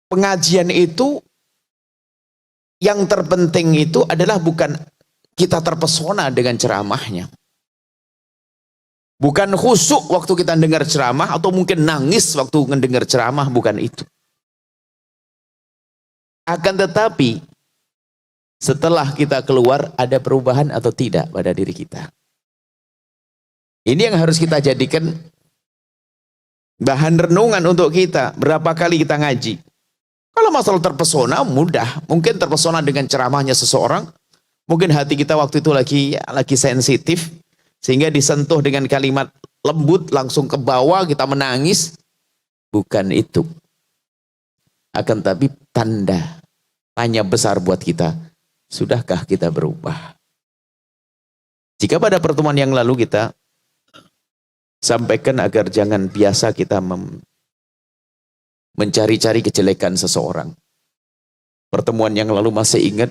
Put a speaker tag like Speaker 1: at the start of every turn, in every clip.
Speaker 1: pengajian itu yang terpenting itu adalah bukan kita terpesona dengan ceramahnya. Bukan khusyuk waktu kita dengar ceramah atau mungkin nangis waktu mendengar ceramah, bukan itu. Akan tetapi setelah kita keluar ada perubahan atau tidak pada diri kita. Ini yang harus kita jadikan bahan renungan untuk kita. Berapa kali kita ngaji? Kalau masalah terpesona mudah, mungkin terpesona dengan ceramahnya seseorang, mungkin hati kita waktu itu lagi sensitif sehingga disentuh dengan kalimat lembut langsung ke bawah kita menangis. Bukan itu. Akan tapi tanya besar buat kita, sudahkah kita berubah? Jika pada pertemuan yang lalu kita sampaikan agar jangan biasa kita mencari-cari kejelekan seseorang. Pertemuan yang lalu masih ingat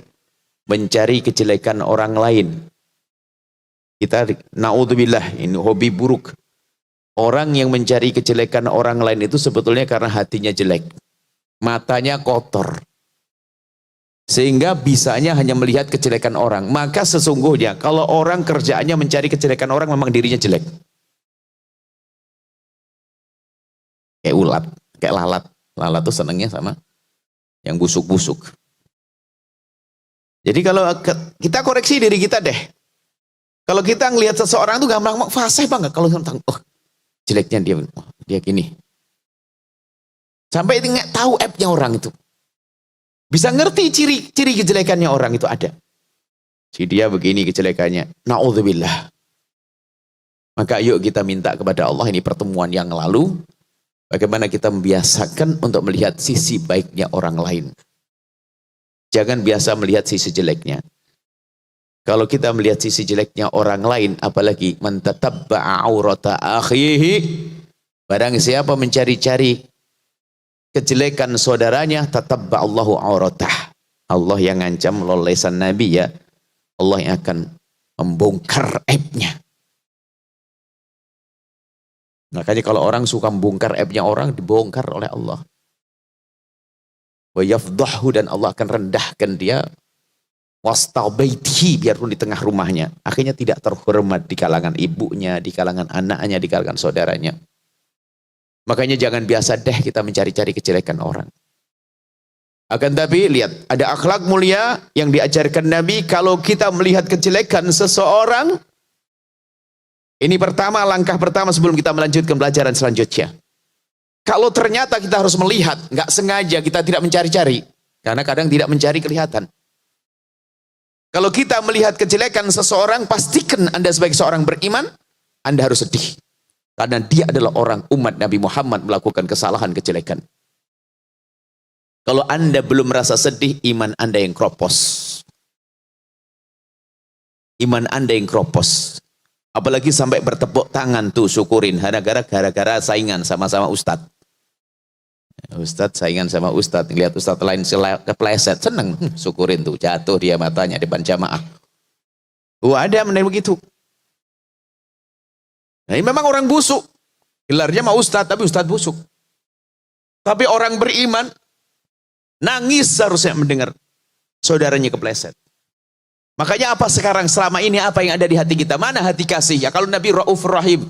Speaker 1: mencari kejelekan orang lain. Kita naudzubillah, ini hobi buruk. Orang yang mencari kejelekan orang lain itu sebetulnya karena hatinya jelek. Matanya kotor. Sehingga bisanya hanya melihat kejelekan orang. Maka sesungguhnya kalau orang kerjaannya mencari kejelekan orang memang dirinya jelek. Kayak ulat, kayak lalat. Lalat tuh senangnya sama yang busuk-busuk. Jadi kalau kita koreksi diri kita deh. Kalau kita ngelihat seseorang tuh gampang fasih banget kalau tentang jeleknya dia gini. Sampai nggak tahu aibnya orang itu. Bisa ngerti ciri kejelekannya orang itu ada. Si dia begini kejelekannya. Naudzubillah. Maka yuk kita minta kepada Allah, ini pertemuan yang lalu, bagaimana kita membiasakan untuk melihat sisi baiknya orang lain. Jangan biasa melihat sisi jeleknya. Kalau kita melihat sisi jeleknya orang lain, apalagi man tatabba'a aurata akhihi, barang siapa mencari-cari kejelekan saudaranya, tatabba'allahu auratah. Allah yang ngancam melalui lisan Nabi ya, Allah yang akan membongkar aibnya. Makanya kalau orang suka membongkar aibnya orang, dibongkar oleh Allah. Wa yafdahu, dan Allah akan rendahkan dia. Wastabaitihi, biarpun di tengah rumahnya. Akhirnya tidak terhormat di kalangan ibunya, di kalangan anaknya, di kalangan saudaranya. Makanya jangan biasa deh kita mencari-cari kejelekan orang. Akan tapi lihat, ada akhlak mulia yang diajarkan Nabi. Kalau kita melihat kejelekan seseorang, ini pertama, langkah pertama sebelum kita melanjutkan pelajaran selanjutnya. Kalau ternyata kita harus melihat, nggak sengaja kita tidak mencari-cari, karena kadang tidak mencari kelihatan. Kalau kita melihat kejelekan seseorang, pastikan Anda sebagai seorang beriman, Anda harus sedih. Karena dia adalah orang umat Nabi Muhammad melakukan kesalahan kejelekan. Kalau Anda belum merasa sedih, iman Anda yang kropos. Iman Anda yang kropos. Apalagi sampai bertepuk tangan tuh syukurin. Gara-gara saingan sama-sama ustadz. Ustadz saingan sama ustadz. Lihat ustadz lain kepleset. Seneng. Syukurin tuh. Jatuh dia matanya depan jamaah. Ada menilai begitu. Nah, ini memang orang busuk. Gelarnya mah ustadz, tapi ustadz busuk. Tapi orang beriman nangis seharusnya mendengar saudaranya kepleset. Makanya apa sekarang selama ini apa yang ada di hati kita? Mana hati kasih? Ya kalau Nabi Raufur Rahim,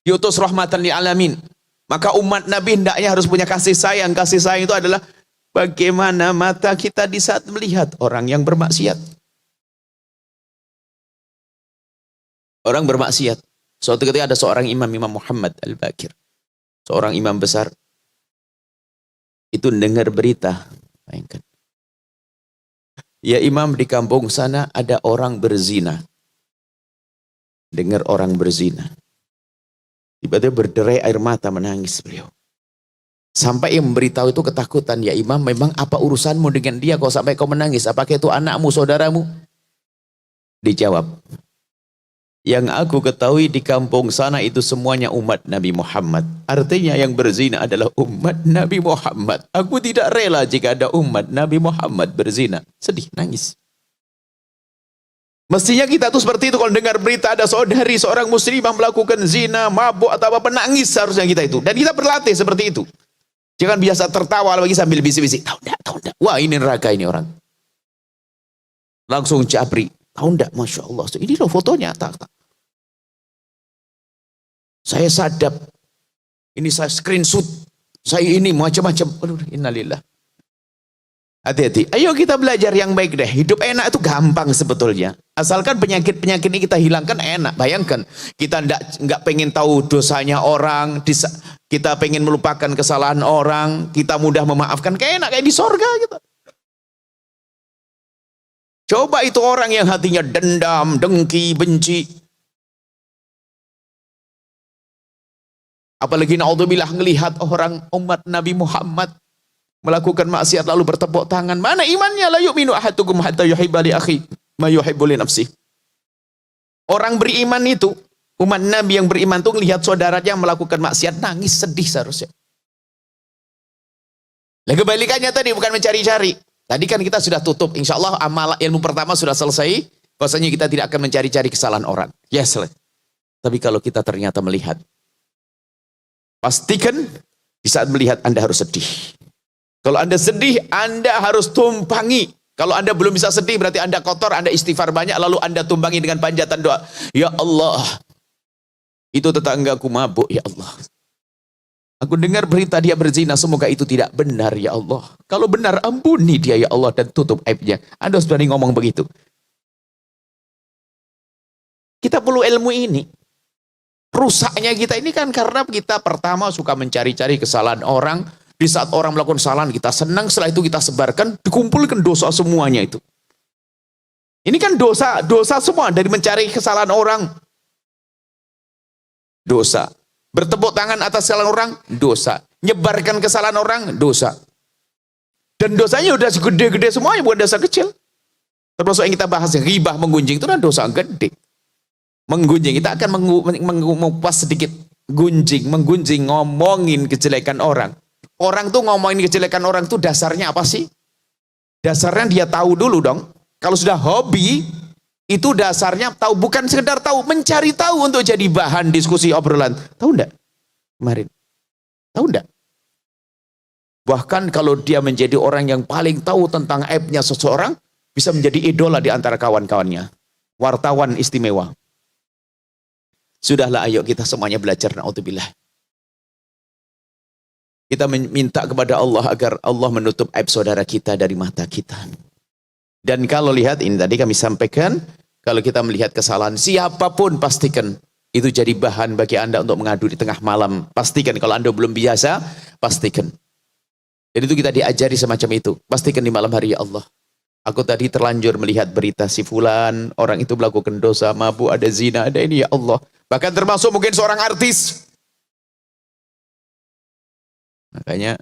Speaker 1: diutus rahmatan lil alamin, maka umat Nabi hendaknya harus punya kasih sayang. Kasih sayang itu adalah bagaimana mata kita di saat melihat orang yang bermaksiat. Orang bermaksiat. Suatu ketika ada seorang imam Muhammad Al-Bakir, seorang imam besar, itu dengar berita. Bayangkan. Ya imam, di kampung sana ada orang berzina. Dengar orang berzina. Tiba-tiba berderai air mata, menangis beliau. Sampai yang memberitahu itu ketakutan. Ya imam, memang apa urusanmu dengan dia kau sampai kau menangis? Apakah itu anakmu, saudaramu? Dijawab, yang aku ketahui di kampung sana itu semuanya umat Nabi Muhammad. Artinya yang berzina adalah umat Nabi Muhammad. Aku tidak rela jika ada umat Nabi Muhammad berzina. Sedih, nangis. Mestinya kita tuh seperti itu. Kalau dengar berita ada saudari seorang muslimah melakukan zina, mabuk atau apa, nangis seharusnya kita itu. Dan kita berlatih seperti itu. Jangan biasa tertawa lagi sambil bisik-bisik. Tahu enggak, tahu enggak. Wah, ini neraka ini orang. Langsung japri. Tahu enggak, Masya Allah. Ini loh fotonya. Tak. Saya sadap. Ini saya screenshot. Saya ini macam-macam. Aduh, innalillah. Hati-hati. Ayo kita belajar yang baik deh. Hidup enak itu gampang sebetulnya. Asalkan penyakit-penyakit ini kita hilangkan enak. Bayangkan, kita enggak pengen tahu dosanya orang, kita pengen melupakan kesalahan orang, kita mudah memaafkan, kayak enak kayak di sorga gitu. Coba itu orang yang hatinya dendam, dengki, benci. Apalagi naudzubillah ngelihat orang umat Nabi Muhammad melakukan maksiat lalu bertepuk tangan. Mana imannya? La yu'minu ahadukum hatta yuhibba li akhi ma yuhibbu li nafsi. Orang beriman itu, umat Nabi yang beriman itu melihat saudaranya melakukan maksiat nangis sedih seharusnya. Lah kebalikannya tadi bukan mencari-cari. Tadi kan kita sudah tutup, insyaallah amal ilmu pertama sudah selesai. Bahwasanya kita tidak akan mencari-cari kesalahan orang. Yes. Tapi kalau kita ternyata melihat, pastikan di saat melihat Anda harus sedih. Kalau Anda sedih, Anda harus tumpangi. Kalau Anda belum bisa sedih, berarti Anda kotor, Anda istighfar banyak, lalu Anda tumpangi dengan panjatan doa. Ya Allah, itu tetanggaku mabuk, ya Allah. Aku dengar berita dia berzina, semoga itu tidak benar, ya Allah. Kalau benar, ampuni dia, ya Allah, dan tutup aibnya. Anda harus berani ngomong begitu. Kita perlu ilmu ini. Rusaknya kita ini kan karena kita pertama suka mencari-cari kesalahan orang. Di saat orang melakukan kesalahan kita senang, setelah itu kita sebarkan, dikumpulkan dosa semuanya itu. Ini kan dosa semua dari mencari kesalahan orang. Dosa. Bertepuk tangan atas kesalahan orang, dosa. Nyebarkan kesalahan orang, dosa. Dan dosanya udah segede-gede semuanya, bukan dosa kecil. Termasuk yang kita bahas, ghibah, menggunjing, itu kan dosa gede. Menggunjing, kita akan mengupas sedikit. Menggunjing, ngomongin kejelekan orang. Orang tuh ngomongin kejelekan orang tuh dasarnya apa sih? Dasarnya dia tahu dulu dong. Kalau sudah hobi, itu dasarnya tahu, bukan sekedar tahu, mencari tahu untuk jadi bahan diskusi obrolan. Tahu enggak? Kemarin. Tahu enggak? Bahkan kalau dia menjadi orang yang paling tahu tentang aibnya seseorang, bisa menjadi idola di antara kawan-kawannya. Wartawan istimewa. Sudahlah, ayo kita semuanya belajar, na'udzubillah. Kita minta kepada Allah agar Allah menutup aib saudara kita dari mata kita. Dan kalau lihat, ini tadi kami sampaikan, kalau kita melihat kesalahan siapapun, pastikan itu jadi bahan bagi Anda untuk mengadu di tengah malam. Pastikan, kalau Anda belum biasa, pastikan. Jadi itu kita diajari semacam itu. Pastikan di malam hari, ya Allah, aku tadi terlanjur melihat berita si fulan, orang itu melakukan dosa, mabuk, ada zina, ada ini, ya Allah. Bahkan termasuk mungkin seorang artis. Makanya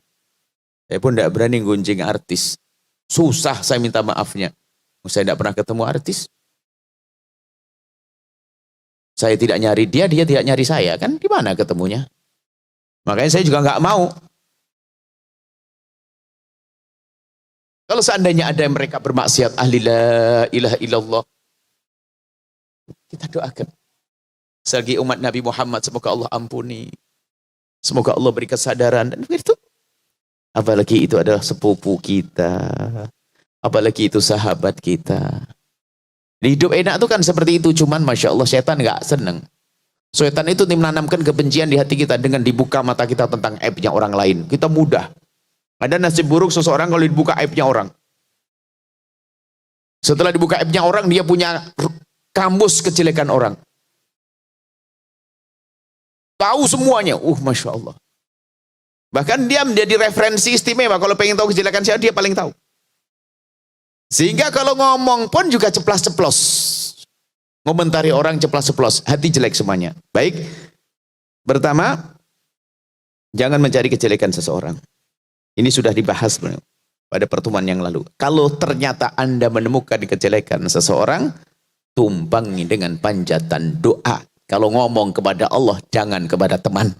Speaker 1: saya pun tidak berani gunjing artis. Susah saya minta maafnya. Saya tidak pernah ketemu artis. Saya tidak nyari dia, dia tidak nyari saya. Kan di mana ketemunya? Makanya saya juga nggak mau. Kalau seandainya ada yang mereka bermaksiat, ahli la ilaha illallah, kita doakan. Selagi umat Nabi Muhammad, semoga Allah ampuni. Semoga Allah beri kesadaran. Dan begitu. Apalagi itu adalah sepupu kita. Apalagi itu sahabat kita. Di hidup enak itu kan seperti itu. Cuman Masya Allah, setan nggak seneng. Setan itu menanamkan kebencian di hati kita dengan dibuka mata kita tentang aibnya orang lain. Kita mudah. Ada nasib buruk seseorang kalau dibuka aibnya orang. Setelah dibuka aibnya orang, dia punya kamus kejelekan orang. Tahu semuanya. Masya Allah. Bahkan dia menjadi referensi istimewa. Kalau pengen tahu kejelekan siapa, dia paling tahu. Sehingga kalau ngomong pun juga ceplas-ceplos. Ngomentari orang ceplas-ceplos. Hati jelek semuanya. Baik. Pertama, jangan mencari kejelekan seseorang. Ini sudah dibahas pada pertemuan yang lalu. Kalau ternyata Anda menemukan kejelekan seseorang, tumpangi dengan panjatan doa. Kalau ngomong kepada Allah, jangan kepada teman.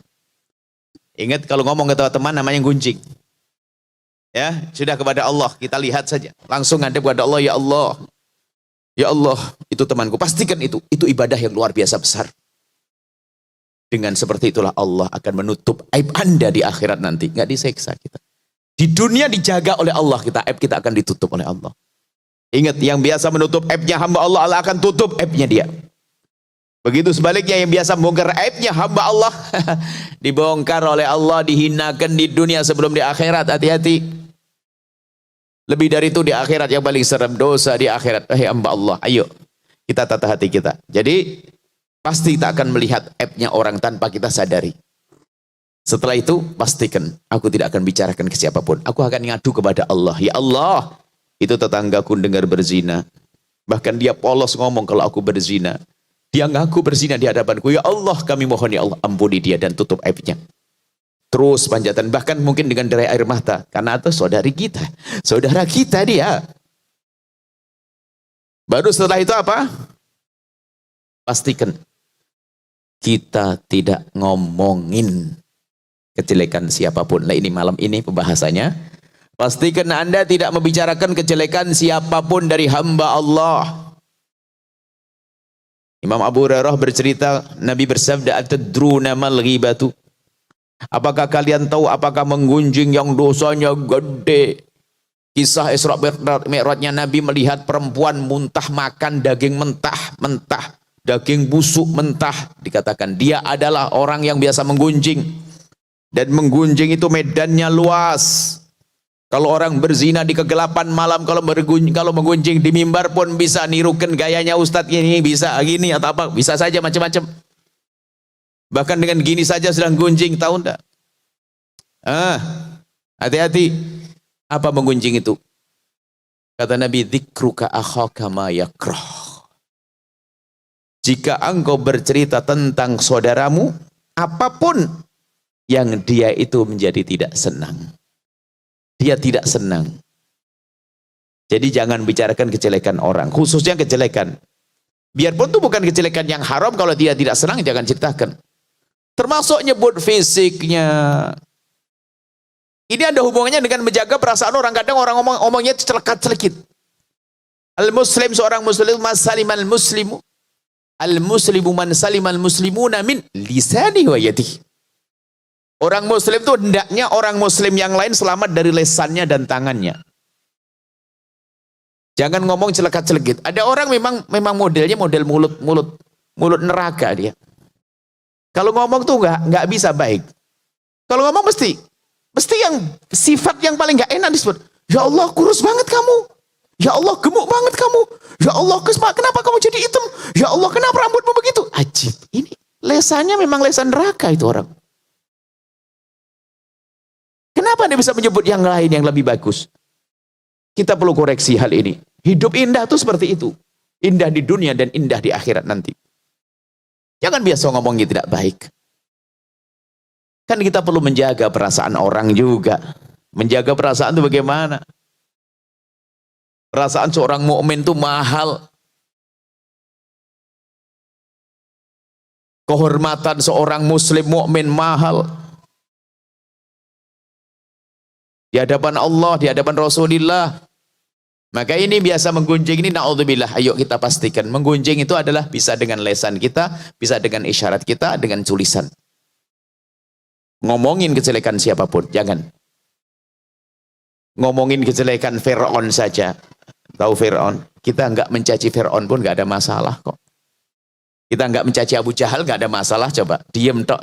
Speaker 1: Ingat, kalau ngomong kepada teman namanya gunjing. Ya, sudah kepada Allah, kita lihat saja. Langsung ada kepada Allah, ya Allah. Ya Allah, itu temanku. Pastikan itu ibadah yang luar biasa besar. Dengan seperti itulah Allah akan menutup aib Anda di akhirat nanti. Nggak diseksa kita. Di dunia dijaga oleh Allah kita, aib kita akan ditutup oleh Allah. Ingat, yang biasa menutup aibnya hamba Allah, Allah akan tutup aibnya dia. Begitu sebaliknya, yang biasa membongkar aibnya hamba Allah, dibongkar oleh Allah, dihinakan di dunia sebelum di akhirat. Hati-hati. Lebih dari itu di akhirat yang paling serem, dosa di akhirat. Hamba Allah, ayo kita tata hati kita. Jadi pasti kita akan melihat aibnya orang tanpa kita sadari. Setelah itu pastikan aku tidak akan bicarakan ke siapapun. Aku akan ngadu kepada Allah. Ya Allah, itu tetanggaku dengar berzina. Bahkan dia polos ngomong kalau aku berzina. Dia ngaku berzina di hadapanku. Ya Allah, kami mohon ya Allah, ampuni dia dan tutup aibnya. Terus panjatan, bahkan mungkin dengan derai air mata. Karena itu saudari kita. Saudara kita dia. Baru setelah itu apa? Pastikan kita tidak ngomongin kejelekan siapapun. Nah, ini malam ini pembahasannya. Pastikan Anda tidak membicarakan kejelekan siapapun dari hamba Allah. Imam Abu Hurairah bercerita, Nabi bersabda, "Atadruna mal ghibatu?" Apakah kalian tahu apakah menggunjing yang dosanya gede? Kisah Isra Mi'rajnya Nabi melihat perempuan muntah makan daging mentah, daging busuk mentah. Dikatakan dia adalah orang yang biasa menggunjing. Dan menggunjing itu medannya luas. Kalau orang berzina di kegelapan malam, kalau menggunjing di mimbar pun bisa nirukan gayanya Ustadz ini, bisa gini atau apa, bisa saja macam-macam. Bahkan dengan gini saja sedang gunjing, tahu enggak? Hati-hati. Apa menggunjing itu? Kata Nabi, dzikruka akhaka ma yakrah. Jika engkau bercerita tentang saudaramu, apapun yang dia itu menjadi tidak senang. Dia tidak senang. Jadi jangan bicarakan kejelekan orang, khususnya kejelekan. Biarpun itu bukan kejelekan yang haram, kalau dia tidak senang jangan ceritakan. Termasuk nyebut fisiknya. Ini ada hubungannya dengan menjaga perasaan orang. Kadang orang ngomongnya celekat-celekit. Al-muslim, seorang muslim, masalimal muslimu. Al-muslimu man salimal muslimuna min lisani wa yadihi. Orang muslim itu hendaknya orang muslim yang lain selamat dari lesannya dan tangannya. Jangan ngomong celekat-celekit. Ada orang memang modelnya model mulut neraka dia. Kalau ngomong tuh nggak bisa baik. Kalau ngomong mesti yang sifat yang paling nggak enak disebut. Ya Allah, kurus banget kamu. Ya Allah, gemuk banget kamu. Ya Allah, kenapa kamu jadi hitam? Ya Allah, kenapa rambutmu begitu? Ajib. Ini lesannya memang lesan neraka itu orang. Kenapa Anda bisa menyebut yang lain yang lebih bagus? Kita perlu koreksi hal ini. Hidup indah itu seperti itu. Indah di dunia dan indah di akhirat nanti. Jangan biasa ngomongnya tidak baik. Kan kita perlu menjaga perasaan orang juga. Menjaga perasaan itu bagaimana? Perasaan seorang mukmin itu mahal. Kehormatan seorang muslim mukmin mahal. Di hadapan Allah, di hadapan Rasulullah. Maka ini biasa menggunjing ini, na'udzubillah. Ayo kita pastikan, menggunjing itu adalah bisa dengan lesan kita, bisa dengan isyarat kita, dengan tulisan. Ngomongin kejelekan siapapun, jangan. Ngomongin kejelekan Fir'aun saja. Tahu Fir'aun? Kita enggak mencaci Fir'aun pun enggak ada masalah kok. Kita enggak mencaci Abu Jahal enggak ada masalah, coba. Diem tok.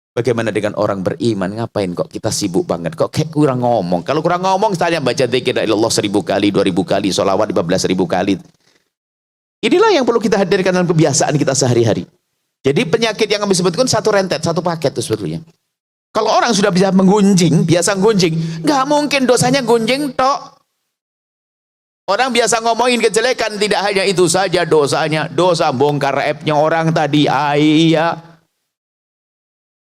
Speaker 1: Bagaimana dengan orang beriman? Ngapain kok kita sibuk banget? Kok kayak kurang ngomong? Kalau kurang ngomong, saya baca dzikir la ilaha illallah 1000 kali, 2000 kali, sholawat 15.000 kali. Inilah yang perlu kita hadirkan dalam kebiasaan kita sehari-hari. Jadi penyakit yang kami sebutkan satu rentet, satu paket itu sebetulnya. Kalau orang sudah bisa menggunjing, biasa menggunjing, nggak mungkin dosanya gunjing tok. Orang biasa ngomongin kejelekan, tidak hanya itu saja dosanya. Dosa bongkar aibnya orang tadi, iya.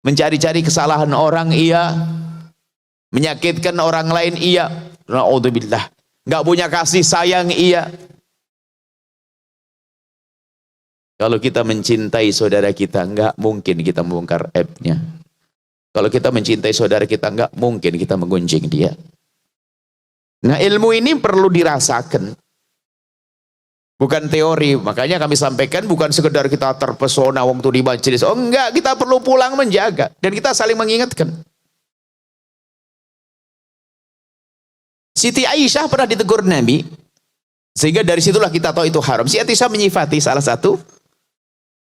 Speaker 1: Mencari-cari kesalahan orang, iya. Menyakitkan orang lain, iya. Na'udzubillah. Nggak punya kasih sayang, iya. Kalau kita mencintai saudara kita, nggak mungkin kita membongkar aibnya. Kalau kita mencintai saudara kita, nggak mungkin kita menggunjing dia. Nah, ilmu ini perlu dirasakan. Bukan teori. Makanya kami sampaikan bukan sekedar kita terpesona waktu di majelis. Oh enggak, kita perlu pulang menjaga. Dan kita saling mengingatkan. Siti Aisyah pernah ditegur Nabi. Sehingga dari situlah kita tahu itu haram. Siti Aisyah menyifati salah satu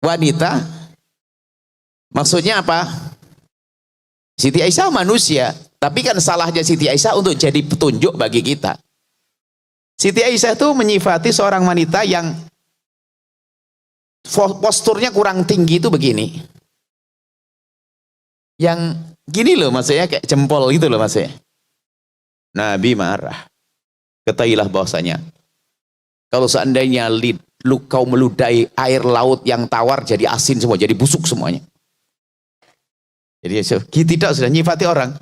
Speaker 1: wanita. Maksudnya apa? Siti Aisyah manusia. Tapi kan salahnya Siti Aisyah untuk jadi petunjuk bagi kita. Siti Aisyah itu menyifati seorang wanita yang posturnya kurang tinggi itu begini. Yang gini loh maksudnya, kayak jempol gitu loh maksudnya. Nabi marah. Ketahuilah bahwasanya kalau seandainya kau meludahi air laut yang tawar jadi asin semua, jadi busuk semuanya. Jadi tidak sudah nyifati orang.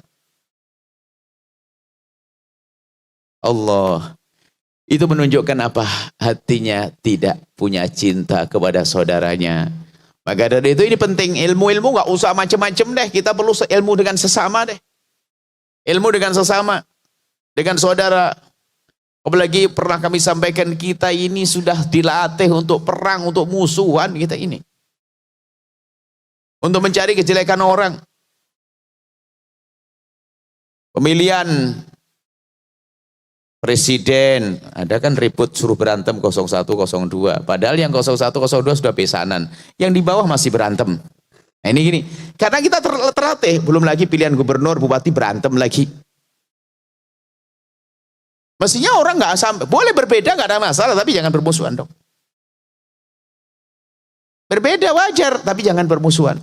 Speaker 1: Allah. Itu menunjukkan apa? Hatinya tidak punya cinta kepada saudaranya. Maka dari itu ini penting, ilmu-ilmu gak usah macam-macam deh. Kita perlu ilmu dengan sesama deh. Ilmu dengan sesama. Dengan saudara. Apalagi pernah kami sampaikan, kita ini sudah dilatih untuk perang, untuk musuhan kita ini. Untuk mencari kejelekan orang. Pemilihan presiden, ada kan ribut suruh berantem 01, 02. Padahal yang 01, 02 sudah besanan. Yang di bawah masih berantem. Nah ini gini, karena kita terlatih, belum lagi pilihan gubernur, bupati berantem lagi. Mestinya orang nggak sampai, boleh berbeda nggak ada masalah, tapi jangan bermusuhan dong. Berbeda wajar, tapi jangan bermusuhan.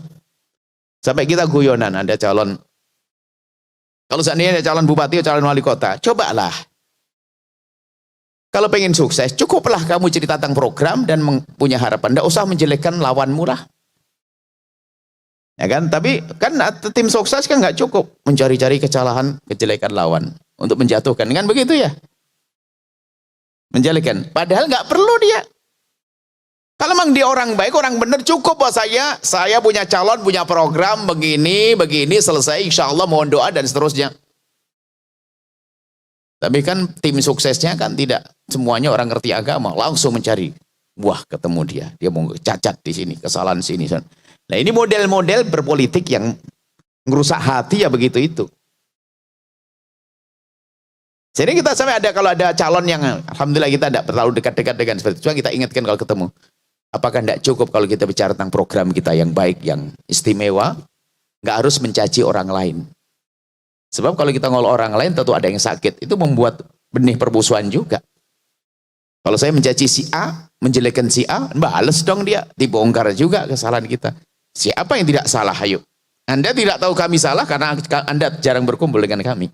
Speaker 1: Sampai kita guyonan, ada calon, kalau seandainya ada calon bupati atau calon wali kota, cobalah. Kalau pengen sukses, cukuplah kamu cerita tentang program dan punya harapan. Tidak usah menjelekkan lawanmu lah. Ya kan? Tapi kan tim sukses kan nggak cukup mencari-cari kesalahan, kejelekan lawan untuk menjatuhkan. Kan begitu ya? Menjelekan. Padahal nggak perlu dia. Kalau memang dia orang baik, orang benar, cukup bahwa saya punya calon, punya program begini, selesai. Insya Allah mohon doa dan seterusnya. Tapi kan tim suksesnya kan tidak semuanya orang ngerti agama, langsung mencari. Wah, ketemu dia mau cacat di sini, kesalahan sini. Nah ini model-model berpolitik yang ngerusak hati ya begitu itu. Jadi kita sampai ada, kalau ada calon yang alhamdulillah kita tidak terlalu dekat-dekat dengan seperti itu, kita ingatkan kalau ketemu. Apakah tidak cukup kalau kita bicara tentang program kita yang baik, yang istimewa, nggak harus mencaci orang lain. Sebab kalau kita ngolok orang lain tentu ada yang sakit. Itu membuat benih permusuhan juga. Kalau saya mencaci si A, menjelekkan si A, bales dong dia. Dibongkar juga kesalahan kita. Siapa yang tidak salah? Ayo. Anda tidak tahu kami salah karena Anda jarang berkumpul dengan kami.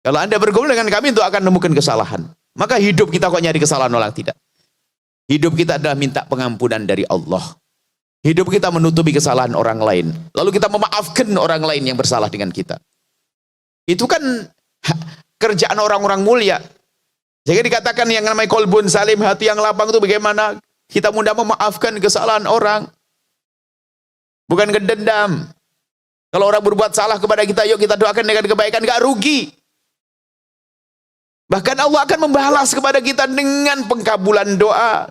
Speaker 1: Kalau Anda berkumpul dengan kami, itu akan menemukan kesalahan. Maka hidup kita kok nyari kesalahan orang? Tidak. Hidup kita adalah minta pengampunan dari Allah. Hidup kita menutupi kesalahan orang lain. Lalu kita memaafkan orang lain yang bersalah dengan kita. Itu kan kerjaan orang-orang mulia. Jadi dikatakan yang namanya kolbun salim, hati yang lapang itu bagaimana kita mudah memaafkan kesalahan orang. Bukan ngedendam. Kalau orang berbuat salah kepada kita, yuk kita doakan dengan kebaikan, gak rugi. Bahkan Allah akan membalas kepada kita dengan pengkabulan doa.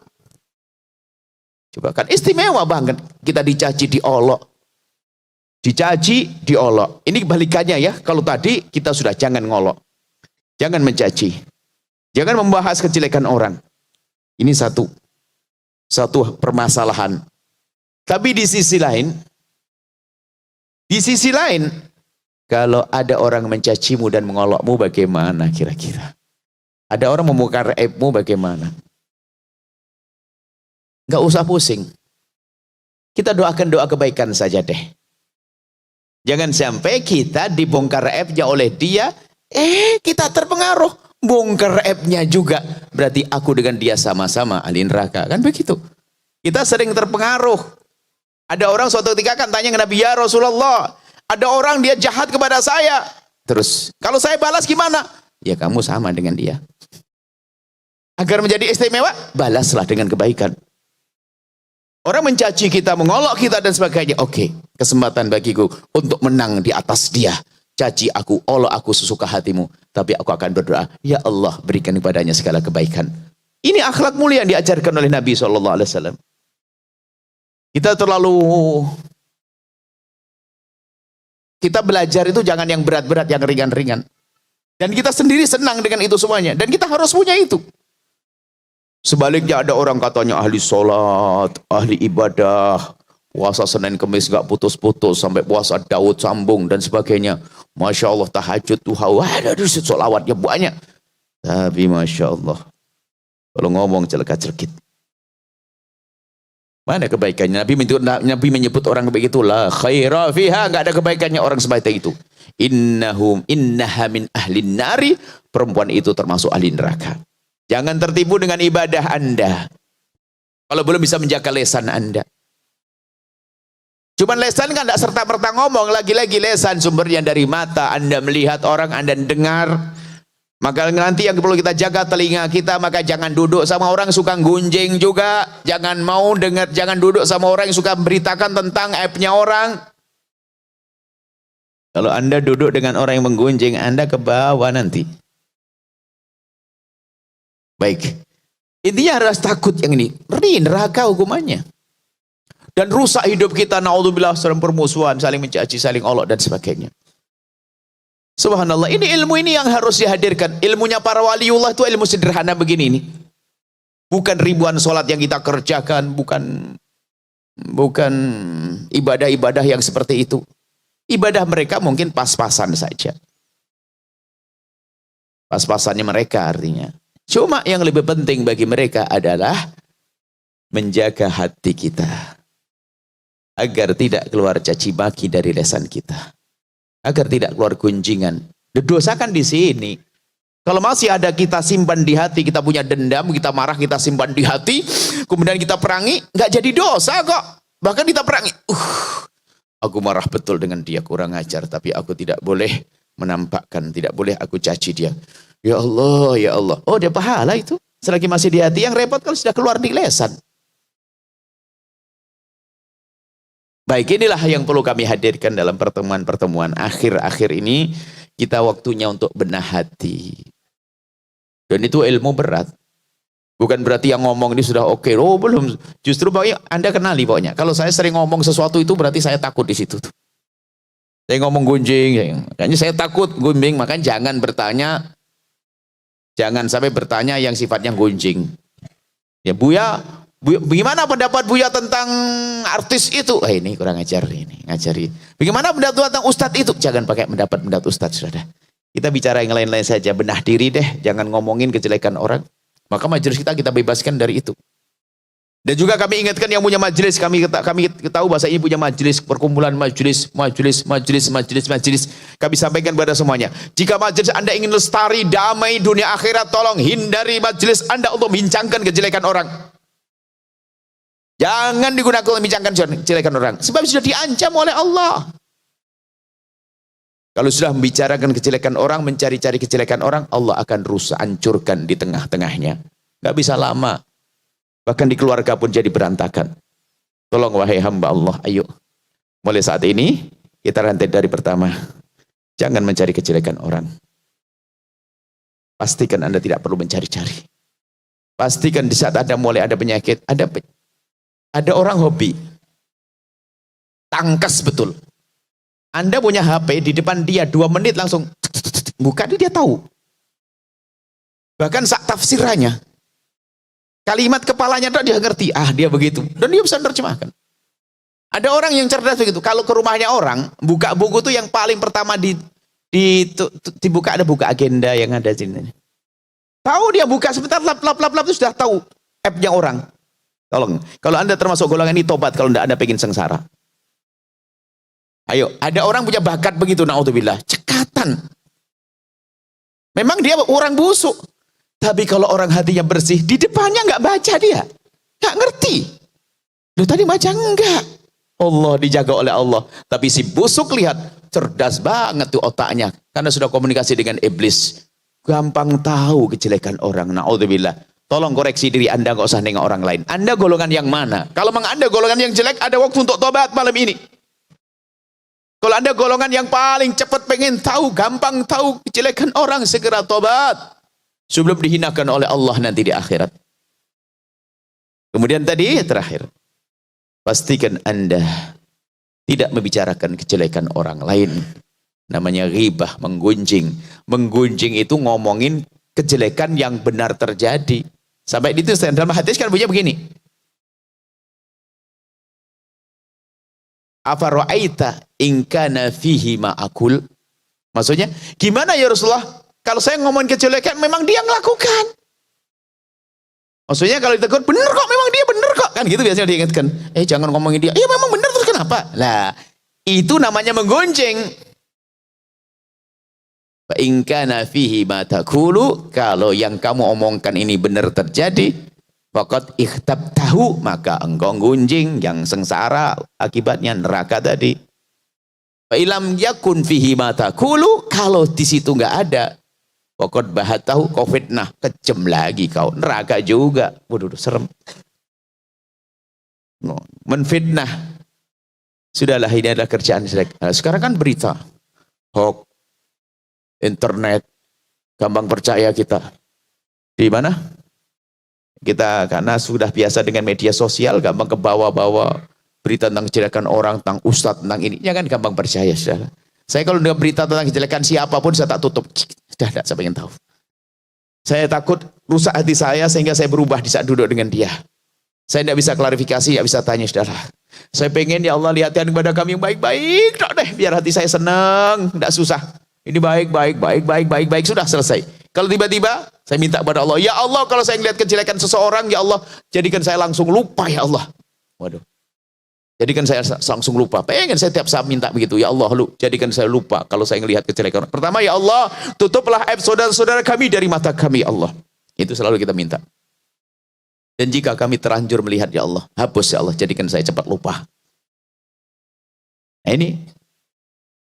Speaker 1: Coba kan istimewa banget kita dicaci, diolok. Dicaci, diolok. Ini kebalikannya ya. Kalau tadi kita sudah jangan ngolok. Jangan mencaci. Jangan membahas kejelekan orang. Ini satu permasalahan. Tapi di sisi lain, kalau ada orang mencacimu dan mengolokmu bagaimana kira-kira? Ada orang membongkar aibmu bagaimana? Nggak usah pusing. Kita doakan doa kebaikan saja deh. Jangan sampai kita dibongkar aibnya oleh dia, kita terpengaruh. Bongkar aibnya juga. Berarti aku dengan dia sama-sama ahli neraka. Kan begitu. Kita sering terpengaruh. Ada orang suatu ketika kan tanya ke Nabi, ya Rasulullah, ada orang dia jahat kepada saya. Terus, kalau saya balas gimana? Ya kamu sama dengan dia. Agar menjadi istimewa, balaslah dengan kebaikan. Orang mencaci kita, mengolok kita dan sebagainya. Oke, kesempatan bagiku untuk menang di atas dia. Caci aku, olok aku sesuka hatimu. Tapi aku akan berdoa, ya Allah berikan kepadanya segala kebaikan. Ini akhlak mulia yang diajarkan oleh Nabi SAW. Kita belajar itu jangan yang berat-berat, yang ringan-ringan. Dan kita sendiri senang dengan itu semuanya. Dan kita harus punya itu. Sebaliknya ada orang katanya ahli sholat, ahli ibadah, puasa Senin Kemis gak putus-putus, sampai puasa Daud sambung dan sebagainya. Masya Allah, tahajud, duha, ada sholawatnya banyak. Tapi Masya Allah, kalau ngomong celaka-celkit. Mana kebaikannya? Nabi menyebut orang begitu, la khaira fiha, enggak ada kebaikannya orang sebaik itu. Innaha min ahlin nari, perempuan itu termasuk ahli neraka. Jangan tertipu dengan ibadah Anda. Kalau belum bisa menjaga lisan Anda. Cuman lisan kan enggak serta-merta ngomong, lagi-lagi lisan sumbernya dari mata. Anda melihat orang, Anda dengar. Maka nanti yang perlu kita jaga telinga kita, maka jangan duduk sama orang suka gunjing juga, jangan mau dengar, jangan duduk sama orang yang suka beritakan tentang aibnya orang. Kalau Anda duduk dengan orang yang menggunjing, Anda ke bawah nanti. Baik. Intinya harus takut yang ini. Neraka hukumannya. Dan rusak hidup kita, naudzubillah, saling permusuhan, saling mencaci, saling olok dan sebagainya. Subhanallah, ini ilmu ini yang harus dihadirkan. Ilmunya para waliullah itu ilmu sederhana begini ini. Bukan ribuan sholat yang kita kerjakan, bukan ibadah-ibadah yang seperti itu. Ibadah mereka mungkin pas-pasan saja. Pas-pasannya mereka artinya. Cuma yang lebih penting bagi mereka adalah menjaga hati kita. Agar tidak keluar caci maki dari lisan kita. Agar tidak keluar gunjingan. Dosa kan di sini. Kalau masih ada kita simpan di hati, kita punya dendam, kita marah, kita simpan di hati, kemudian kita perangi, nggak jadi dosa kok. Bahkan kita perangi. Aku marah betul dengan dia, kurang ajar, tapi aku tidak boleh menampakkan, tidak boleh aku caci dia. Ya Allah, ya Allah. Oh, dia pahala itu. Selagi masih di hati, yang repot kalau sudah keluar di lisan. Baik, inilah yang perlu kami hadirkan dalam pertemuan-pertemuan akhir-akhir ini. Kita waktunya untuk benah hati. Dan itu ilmu berat. Bukan berarti yang ngomong ini sudah oke. Oh, belum. Justru pokoknya Anda kenali pokoknya. Kalau saya sering ngomong sesuatu itu berarti saya takut di situ. Saya ngomong gunjing. Kayaknya saya takut gunjing. Makanya jangan bertanya. Jangan sampai bertanya yang sifatnya gunjing. Ya, Buya, bagaimana pendapat Buya tentang artis itu? Ini kurang ajar ini, ngajari. Bagaimana pendapat tentang ustadz itu? Jangan pakai pendapat ustadz, sudah. Kita bicara yang lain-lain saja, benah diri deh, jangan ngomongin kejelekan orang. Maka majelis kita bebaskan dari itu. Dan juga kami ingatkan yang punya majelis, kami tahu bahasa ini punya majelis, perkumpulan majelis. Kami sampaikan kepada semuanya. Jika majelis Anda ingin lestari, damai dunia akhirat, tolong hindari majelis Anda untuk membincangkan kejelekan orang. Jangan digunakan untuk membincangkan kejelekan orang. Sebab sudah diancam oleh Allah. Kalau sudah membicarakan kejelekan orang, mencari-cari kejelekan orang, Allah akan rusak, hancurkan di tengah-tengahnya. Gak bisa lama. Bahkan di keluarga pun jadi berantakan. Tolong wahai hamba Allah, ayo. Mulai saat ini, kita rantai dari pertama. Jangan mencari kejelekan orang. Pastikan Anda tidak perlu mencari-cari. Pastikan di saat Anda mulai ada penyakit, ada orang hobi. Tangkas betul. Anda punya HP, di depan dia 2 menit langsung buka, dia tahu. Bahkan sak tafsirannya. Kalimat kepalanya dia ngerti, dia begitu. Dan dia bisa menerjemahkan. Ada orang yang cerdas begitu. Kalau ke rumahnya orang, buka buku itu yang paling pertama dibuka, ada buka agenda yang ada sini. Tahu dia buka sebentar, lap itu sudah tahu app-nya orang. Tolong, kalau Anda termasuk golongan ini, tobat kalau Anda pengen sengsara. Ayo, ada orang punya bakat begitu, naudzubillah, cekatan. Memang dia orang busuk. Tapi kalau orang hatinya bersih, di depannya nggak baca dia. Nggak ngerti. Loh, tadi baca enggak. Allah dijaga oleh Allah. Tapi si busuk lihat, cerdas banget tuh otaknya. Karena sudah komunikasi dengan iblis. Gampang tahu kejelekan orang. Naudzubillah. Tolong koreksi diri Anda, nggak usah nengok orang lain. Anda golongan yang mana? Kalau memang Anda golongan yang jelek, ada waktu untuk tobat malam ini. Kalau Anda golongan yang paling cepat pengen tahu, gampang tahu kejelekan orang, segera tobat. Sebelum dihinakan oleh Allah nanti di akhirat. Kemudian tadi terakhir, pastikan Anda tidak membicarakan kejelekan orang lain. Namanya ghibah, menggunjing. Menggunjing itu ngomongin kejelekan yang benar terjadi. Sampai itu dalam hadis kan bunyinya begini. Afara'aita in kana fihi ma'akul. Maksudnya, gimana ya Rasulullah? Kalau saya ngomongin kejelekan, memang dia melakukan. Maksudnya kalau ditegur, bener kok, memang dia bener kok. Kan gitu biasanya diingatkan. Jangan ngomongin dia. Memang bener, terus kenapa? Lah, itu namanya menggunjing. Fa in kana fihi ma taqulu, kalau yang kamu omongkan ini benar terjadi, faqad ikhtabtahu, maka engkau gunjing yang sengsara akibatnya neraka tadi. Fa ilam yakun fihi ma taqulu, kalau di situ enggak ada, faqad bahatahu, kau fitnah, kejem lagi kau, neraka juga. Waduh, serem. Menfitnah. Sudahlah, ini adalah kerjaan sekarang kan berita hoax, internet, gampang percaya kita. Di mana? Kita karena sudah biasa dengan media sosial, gampang ke bawah-bawah berita tentang kejelekan orang, tentang ustadz, tentang ini. Ya kan gampang percaya, saudara. Saya kalau dengar berita tentang kejelekan siapapun, saya tak tutup. Sudah tidak, saya ingin tahu. Saya takut rusak hati saya sehingga saya berubah di saat duduk dengan dia. Saya tidak bisa klarifikasi, tidak bisa tanya, saudara. Saya pengen ya Allah lihatkan kepada kami yang baik-baik, deh, biar hati saya senang, tidak susah. Ini baik, sudah selesai. Kalau tiba-tiba saya minta kepada Allah, ya Allah kalau saya melihat kejelekan seseorang, ya Allah jadikan saya langsung lupa ya Allah. Waduh. Jadikan saya langsung lupa. Pengen saya tiap saat minta begitu, ya Allah lu jadikan saya lupa kalau saya melihat kejelekan. Pertama ya Allah, tutuplah aib saudara-saudara kami dari mata kami ya Allah. Itu selalu kita minta. Dan jika kami terlanjur melihat ya Allah, hapus ya Allah, jadikan saya cepat lupa. Nah ini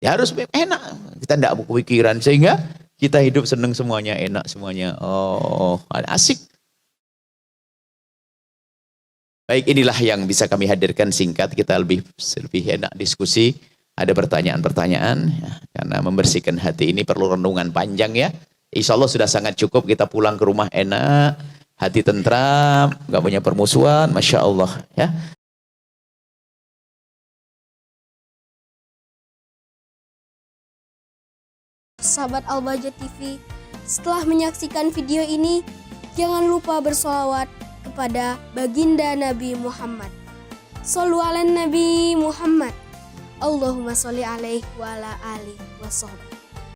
Speaker 1: ya harus enak. Kita tidak mau kepikiran sehingga kita hidup senang semuanya, enak semuanya. Oh, asik. Baik, inilah yang bisa kami hadirkan singkat. Kita lebih enak diskusi. Ada pertanyaan-pertanyaan. Ya, karena membersihkan hati ini perlu renungan panjang ya. Insya Allah sudah sangat cukup. Kita pulang ke rumah enak. Hati tentram. Gak punya permusuhan. Masya Allah. Ya.
Speaker 2: Sahabat Al-Bahjah TV, setelah menyaksikan video ini, jangan lupa bersolawat kepada baginda Nabi Muhammad. Shollu ala Nabi Muhammad. Allahumma sholli alaihi wa ala alihi wa sahbihi.